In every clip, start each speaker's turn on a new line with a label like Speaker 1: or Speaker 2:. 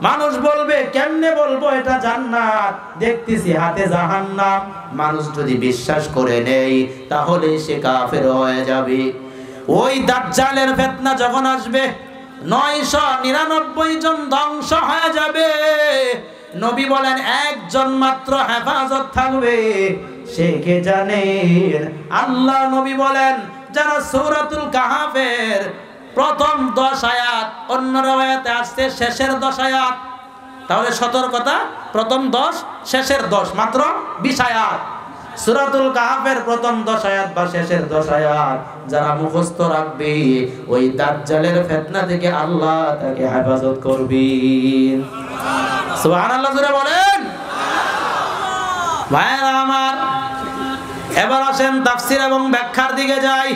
Speaker 1: মানুষ বলবে কেমনে বলবো এটা জান্নাত, দেখতেছি হাতে জাহান্নাম। মানুষ যদি বিশ্বাস করে নেই তাহলে সে কাফের হয়ে যাবে। ওই দাজ্জালের ফিতনা যখন আসবে 999 জন ধ্বংস হয়ে যাবে। নবী বলেন একজন মাত্র হেফাজত থাকবে, সে কে জানেন? আল্লাহ নবী বলেন যারা সূরাতুল কাহাফের প্রথম 10 আয়াত, অন্য রাওয়ায়াতে আসছে শেষের 10 আয়াত, তাহলে সতর্কতা প্রথম 10 শেষের 10, মাত্র 20 আয়াত। সূরাতুল কাহাফের প্রথম 10 আয়াত বা শেষের 10 আয়াত যারা মুখস্থ রাখবে ওই দাজ্জালের ফিতনা থেকে আল্লাহ তাকে হেফাজত করবেন। সুবহানাল্লাহ জোরে বলেন। ভাইরা আমার, এবার আসেন তাফসীর এবং ব্যাখ্যার দিকে যাই।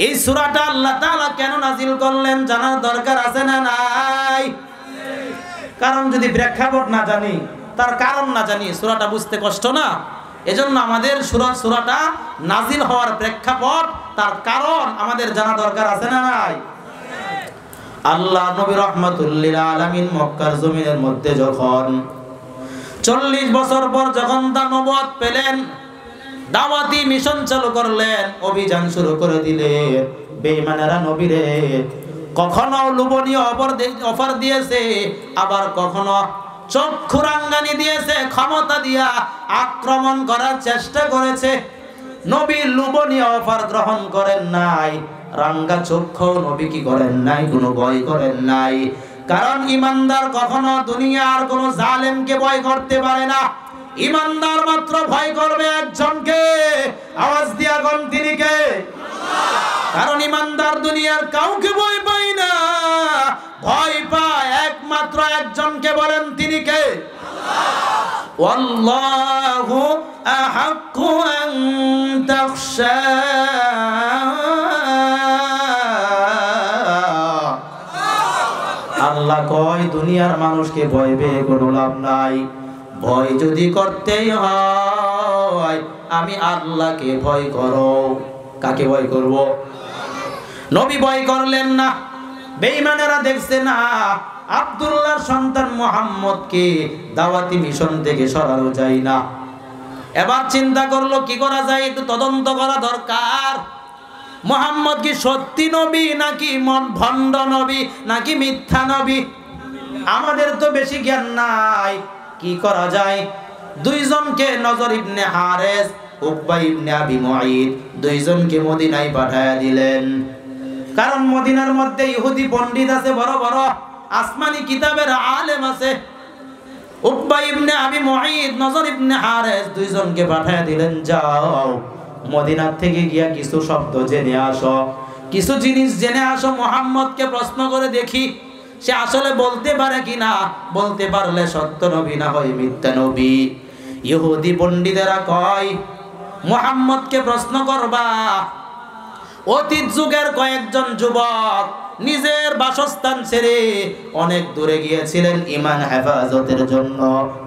Speaker 1: এই সূরাটা আল্লাহ তাআলা কেন নাজিল করলেন জানার দরকার আছে না নাই? কারণ যদি প্রেক্ষাপট না জানি, তার কারণ না জানি, সূরাটা বুঝতে কষ্ট না? এজন্য আমাদের সূরাটা নাজিল হওয়ার প্রেক্ষাপট, তার কারণ আমাদের জানা দরকার আছে না নাই? আল্লাহ নবী রাহমাতুল লিল আলামিন মক্কার জমিনের মধ্যে যখন 40 বছর পর যখন তার নবুয়ত পেলেন, দাওয়াতি মিশন চালু করলেন, অভিযান শুরু করে দিলেন। বেঈমানেরা নবীরে কখনো লোভনীয় অফার দিয়েছে, আবার কখনো চক্ষু রাঙ্গানি দিয়েছে, ক্ষমতা দিয়া আক্রমণ করার চেষ্টা করেছে। নবী লোভনীয় অফার গ্রহণ করেন নাই, রাঙ্গা চক্ষু নবী কি করেন নাই, কোনো ভয় করেন নাই। কারণ ইমানদার কখনো দুনিয়ার কোনো জালেমকে ভয় করতে পারে না। ইমানদার মাত্র ভয় করবে একজনকে, আওয়াজ দিয়া কোন, তিনি কে? কারণ ইমানদার দুনিয়ার কাউকে ভয় পায় না, ভয় পায় একমাত্র একজনকে। বলেন তিনি কে? ওয়াল্লাহু আহাক্কু আন তাখশা। আল্লাহ কয় দুনিয়ার মানুষকে ভয় পেয়ে কোনো লাভ নাই, ভয় যদি করতেই হয় আমি আল্লাহকে ভয় করো। কাকে ভয় করব? নবী ভয় করলেন না। বেঈমানেরা দেখছে না আব্দুল্লাহর সন্তান মুহাম্মদকে দাওয়াতি মিশন থেকে সরানো যায় না। এবার চিন্তা করলো কি করা যায়, একটু তদন্ত করা দরকার। মুহাম্মদ কি সত্যি নবী নাকি ভণ্ড নবী নাকি মিথ্যা নবী? আমাদের তো বেশি জ্ঞান নাই, কি করা যায়? দুইজনকে নজর ইবনে হারেস, উকবা ইবনে আবি মুঈদ, দুইজনকে মদিনায় পাঠায়া দিলেন। কারণ মদিনার মধ্যে ইহুদি পণ্ডিত আছে, বড় বড় আসমানি কিতাবের আলেম আছে। উকবা ইবনে আবি মুঈদ, নজর ইবনে হারেস দুইজনকে পাঠায়া দিলেন, যাও মদিনার থেকে গিয়া কিছু শব্দ জেনে আসো, কিছু জিনিস জেনে আসো, মুহাম্মদকে প্রশ্ন করে দেখি সে আসলে বলতে পারে কিনা। বলতে পারলে সত্য নবী, না হয় মিথ্যা নবী। ইহুদি পণ্ডিতেরা কয় মুহাম্মদকে প্রশ্ন করবা। অতীত যুগের কয়েকজন যুবক নিজের বাসস্থান ছেড়ে অনেক দূরে গিয়েছিলেন ঈমান হেফাজতের জন্য,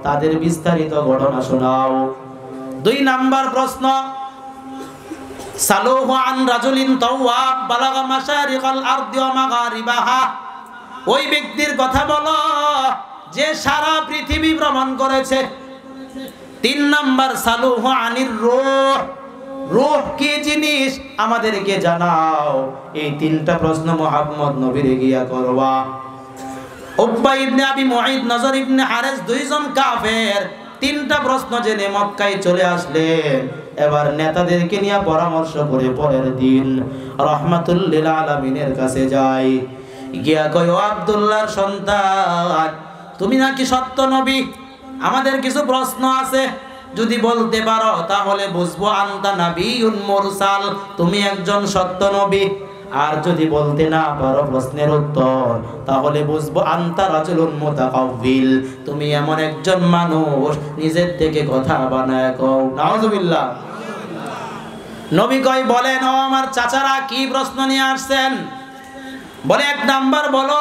Speaker 1: তাদের বিস্তারিত ঘটনা শোনাও। 2 নাম্বার প্রশ্ন, সালুহু আন রাজুলিন তাওয়াব বালাগা মাশারিকাল আরদি ওয়া মাগারিবাহা। ওই ব্যক্তির কথা বলো যে সারা পৃথিবী ভ্রমণ করেছে। 3 নাম্বার, সালুহু আনির রূহ, রূহ কি জিনিস আমাদেরকে জানাও। এই 3টা প্রশ্ন মুহাম্মদ নবীরে গিয়া করবা। উকবা ইবনে আবি মুঈদ, নজর ইবনে হারেস দুইজন কাফের 3টা প্রশ্ন জেনে মক্কায় চলে আসলেন। এবার নেতাদেরকে নিয়ে পরামর্শ করে পরের দিন রাহমাতুল লিল আলামিনের কাছে যায়। গিয়া কয়, ও আব্দুল্লাহর সন্তান, তুমি নাকি সত্য নবী, আমাদের কিছু প্রশ্ন আছে, যদি বলতে পারো তাহলে বুঝবো আনতা নাবিয়ুন মুরসাল, তুমি একজন সত্য নবী। আর যদি বলতে না পারো প্রশ্নের উত্তর, তাহলে বুঝবো আনতা রাজুলুন মুতাকাব্বিল, তুমি এমন একজন মানুষ নিজের থেকে কথা বানায় কও। নাউজুবিল্লাহ। নবী কয়, বলেন ও আমার চাচারা, কি প্রশ্ন নিয়ে আসছেন? বলে 1 নাম্বার বলো,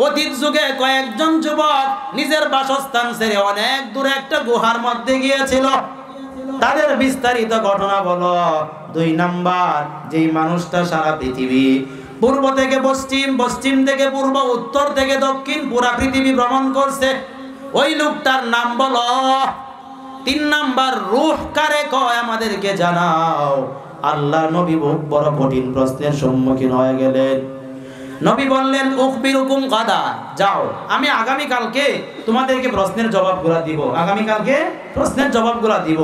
Speaker 1: অতীত যুগে কয়েকজন যুবক নিজের বাসস্থান ছেড়ে অনেক দূরে একটা গুহার মধ্যে গিয়েছিল, তাদের বিস্তারিত ঘটনা বলো। 2 নাম্বার, যেই মানুষটা সারা পৃথিবী পূর্ব থেকে পশ্চিম, পশ্চিম থেকে পূর্ব, উত্তর থেকে দক্ষিণ পুরা পৃথিবী ভ্রমণ করছে। ওই লোকটার নাম বলো। 3 নাম্বার, রূহ কারে কয় আমাদেরকে জানাও। আল্লাহর নবী বড় কঠিন প্রশ্নের সম্মুখীন হয়ে গেলেন। নবী বললেন, উখবিরুকুম গাদা, যাও আমি আগামী কালকে তোমাদেরকে প্রশ্নের জবাবগুলো দিব, আগামী কালকে প্রশ্নের জবাবগুলো দিব।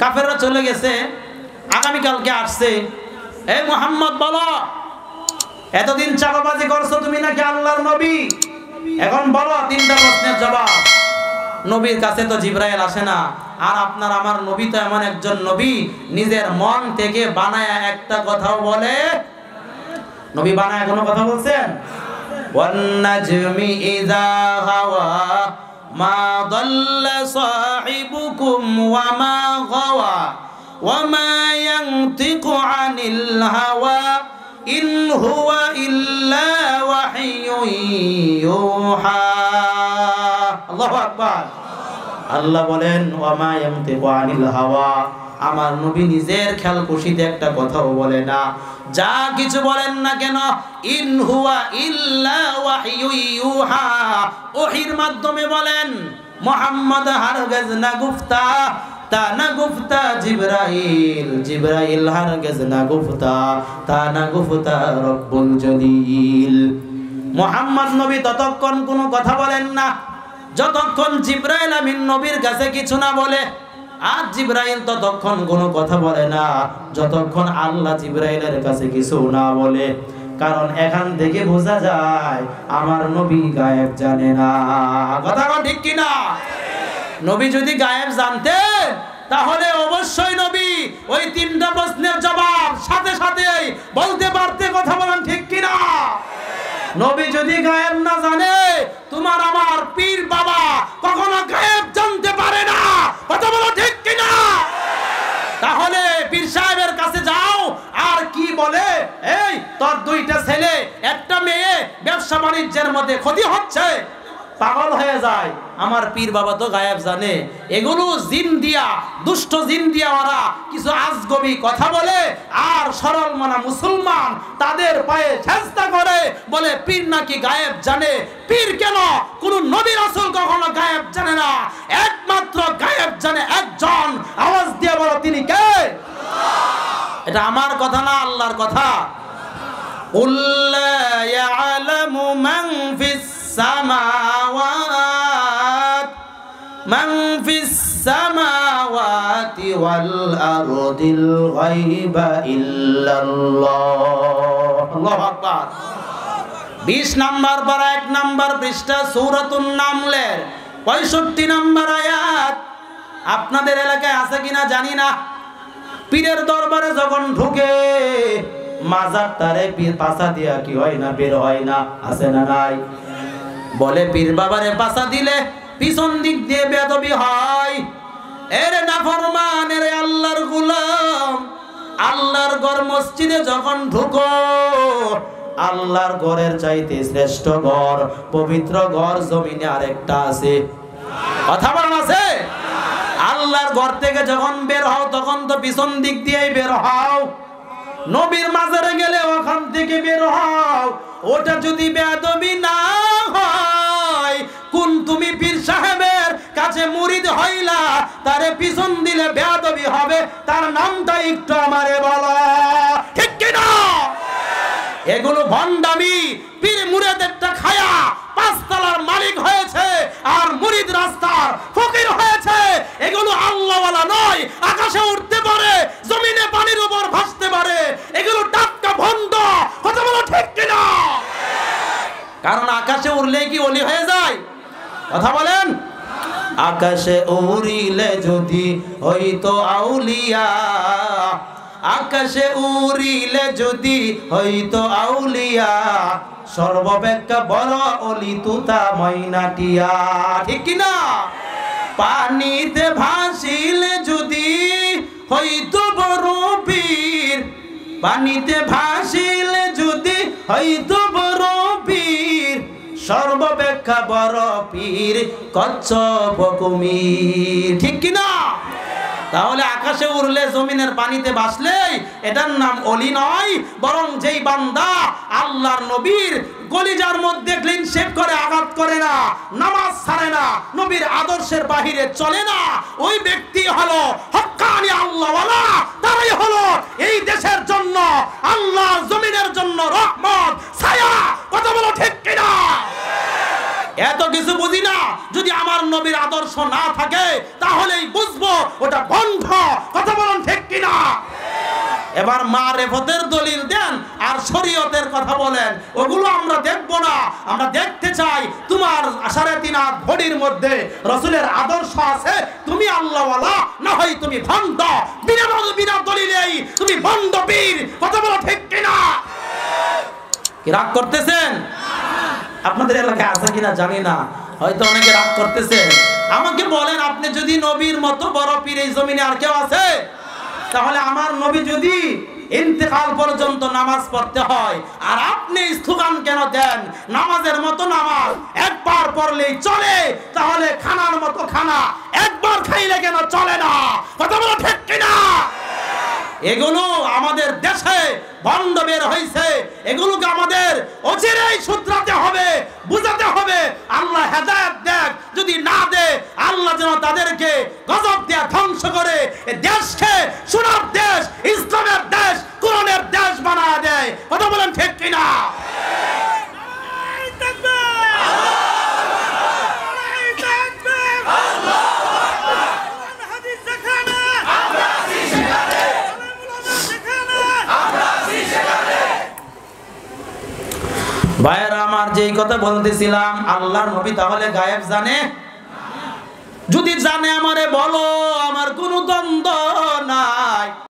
Speaker 1: কাফেররা চলে গেছে, আগামী কালকে আসছে। এই মুহাম্মদ বলো, এতদিন চাপাবাজি করছো তুমি নাকি আল্লাহর নবী, এখন বলো 3টা প্রশ্নের জবাব। নবীর কাছে তো জিবরাইল আসে না, আর আপনার আমার নবী তো এমন একজন নবী নিজের মন থেকে বানায়া একটা কথাও বলে। নবী বানায়া কোনো কথা বলছেন? ওয়ান নাজমি ইযা হাওয়া মা দাল্লা সাহিবুকুম ওয়া মা গাওয়া ওয়া মা ইয়ানতিকু আনিল হাওয়া ইন হুয়া ইল্লা ওয়াহয়ুন ইউহা। আল্লাহু আকবার। আল্লাহ বলেন, ওয়া মা ইয়ানতিকু আনিল হাওয়া, আমার নবী নিজের খেয়াল খুশিতে একটা কথাও বলে না। যা কিছু বলেন না কেন, ইন হুয়া ইল্লা ওয়াহয়ুন ইউহা, ওহীর মাধ্যমে বলেন। মুহাম্মদ হারগিজ না গুফতা, তা না গুফতা জিবরাইল, জিবরাইল হারগিজ না গুফতা, তা না গুফতা রব্বুল জলিল। মুহাম্মদ নবী ততক্ষণ কোনো কথা বলেন না যতক্ষণ জিবরাইল আমিন নবীর কাছে কিছু না বলে। আর জিবরাইল ততক্ষণ কোনো কথা বলে না যতক্ষণ আল্লাহ জিবরাইলের কাছে কিছু না বলে। কারণ এখান থেকে বোঝা যায় আমার নবী গায়েব জানে না। কথা ঠিক কিনা? নবী যদি গায়েব জানতেন তাহলে অবশ্যই নবী ওই 3টা প্রশ্নের জবাব সাথে সাথেই বলতে পারতে। কথা বলেন ঠিক কিনা? নবী যদি গায়েব না জানে, তোমার আমার পীর বাবা কখনো গায়েব জানতে পারে না। কথা বলো ঠিক কিনা? তাহলে পীর সাহেবের কাছে যাও, আর কি বলে, এই তোর 2টা ছেলে একটা মেয়ে ব্যবসা বাণিজ্যের মধ্যে ক্ষতি হচ্ছে, পাগল হয়ে যায়। আমার পীর বাবা তো গায়েব জানে। এগুলো জিন দিয়া, দুষ্ট জিন দিয়া ওরা কিছু আজগবি কথা বলে, আর সরল মানা মুসলমান তাদের পায়ে সেজদা করে, বলে পীর নাকি গায়েব জানে। পীর কেন, কোন নবী রাসূল কখনো গায়েব জানে না। একমাত্র গায়েব জানে একজন। আওয়াজ দিয়ে বলো, তিনি কে? এটা আমার কথা না, আল্লাহর কথা। কুল লা ইয়ালামু মান ফিস সামাওয়াত মান ফিস সামাওয়াতি ওয়াল আরদিল গায়বা ইল্লাল্লাহ। আল্লাহু আকবার। 20 নাম্বার পারা 1 নাম্বার পৃষ্ঠা সূরাতুন নামলের 65 নাম্বার আয়াত। আপনাদের এলাকায় আছে কিনা জানি না। পীরের দরবারে যখন ঢুকে মাজার তারে পীর পাছা দিয়া কি হয় না, বের হয় না, আছে না নাই? বলে পীর বাবারে পাছা দিলে পিছন দিক দিয়ে বেয়াদবি হয়। এরে নাফরমান, এরে আল্লাহর গোলাম, আল্লাহর ঘর মসজিদে যখন ঢুকো, আল্লাহর ঘরের চাইতে শ্রেষ্ঠ ঘর, পবিত্র ঘর জমিনে আরেকটা আছে। কথা বলেন, আছে? আল্লাহর ঘর থেকে যখন বের হও তখন তো পিছন দিক দিয়েই বের হও। নবীর মাজারে গেলে ওখান থেকে বের হও। ওটা যদি বেয়াদবি না হয়, কোন তুমি পীর সাহেবের কাছে মুরিদ হইলা, তারে পিছন দিলে বেয়াদবি হবে। তার নামটা একটু আমারে বলো, ঠিক কিনা? এগুলো ভণ্ডামি। পীর মুরিদেরটা খায়া 5 তলার মালিক হয়েছে, আর মুরিদ রাস্তার ফকির হয়েছে। এগুলো আল্লাহওয়ালা নয়। আকাশে উঠতে পারে, জমিনে পানির উপর ভাসতে পারে। এগুলো টাটকা ভণ্ড। কথা বলো ঠিক কিনা? কারণ আকাশে উড়লে কি ওলি হয়ে যায়? কথা বলেন। আকাশে উড়িলে যদি হইতো আউলিয়া, আকাশে উড়িলে যদি হইতো আউলিয়া, সর্বাপেক্ষা বড় অলি তুতা ময়নাটিয়া। ঠিক কিনা? পানিতে ভাসিলে যদি হইতো বড় পীর, পানিতে ভাসিলে যদি হইতো বড় পীর, সর্বাপেক্ষা বড় পীর কচ্ছপ কুমির। ঠিক কিনা? তাহলে আকাশে উড়লে জমিনের পানিতে ভাসলেই এটার নাম ওলি নয়, বরং যেই বান্দা আল্লাহর নবীর কলিজার মধ্যে ক্লিন শেভ করে আঘাত করে না, নামাজ ছাড়ে না, নবীর আদর্শের বাহিরে চলে না, ওই ব্যক্তি হলো হক্কানি আল্লাহওয়ালা। তারাই হলো এই দেশের জন্য, আল্লাহর জমিনের জন্য রহমত ছায়া। কথা বলো ঠিক কিনা? এত কিছু বুঝি না, যদি আমার নবীর আদর্শ না থাকে তাহলেই বুঝবো ওটা বন্ধ। কথা বলুন ঠিক কিনা? এবার মারেফতের দলিল দেন আর শরীয়তের কথা বলেন, ওগুলো আমরা দেখব না। আমরা দেখতে চাই তোমার 3.5 হাত ঘড়ির মধ্যে রাসূলের আদর্শ আছে, তুমি আল্লাহওয়ালা, না হয় তুমি ভণ্ড। বিনা দলিলেই তুমি ভণ্ড পীর। কথা বলো ঠিক কিনা? কি রাগ করতেছেন? আপনাদের এলাকায় আছে কিনা জানি না, হয়তো অনেকে রাগ করতেছেন। আমাকে বলেন, আপনি যদি নবীর মতো বড় পীর এই জমিনে আর কেউ আছে? তাহলে আমার নবী যদি ইন্তেকাল পর্যন্ত নামাজ পড়তে হয়, আর আপনি স্লোগান কেন দেন নামাজের মতো নামাজ একবার পড়লেই চলে, তাহলে খানার মতো খানা একবার খাইলে কেন চলে না? কথা বলো ঠিক কিনা? এগুলো আমাদের দেশে বন্ধ বের হয়েছে, এগুলোকে আমাদের অচিরেই শুধরাতে হবে, বুঝাতে হবে। আল্লাহ হেদায়েত দেখ, যদি না দে আল্লাহ যেন তাদেরকে গজব দিয়ে ধ্বংস করে দেশকে সোনার দেশ, ইসলামের দেশ, কোরআনের দেশ বানায় দেয়। কথা বলেন ঠিক কিনা? ভাইয়েরা আমার, যেই কথা বলতেছিলাম, আল্লাহর নবী তাহলে গায়েব জানে? যদি জানে আমারে বলো, আমার কোনো দ্বন্দ্ব নাই।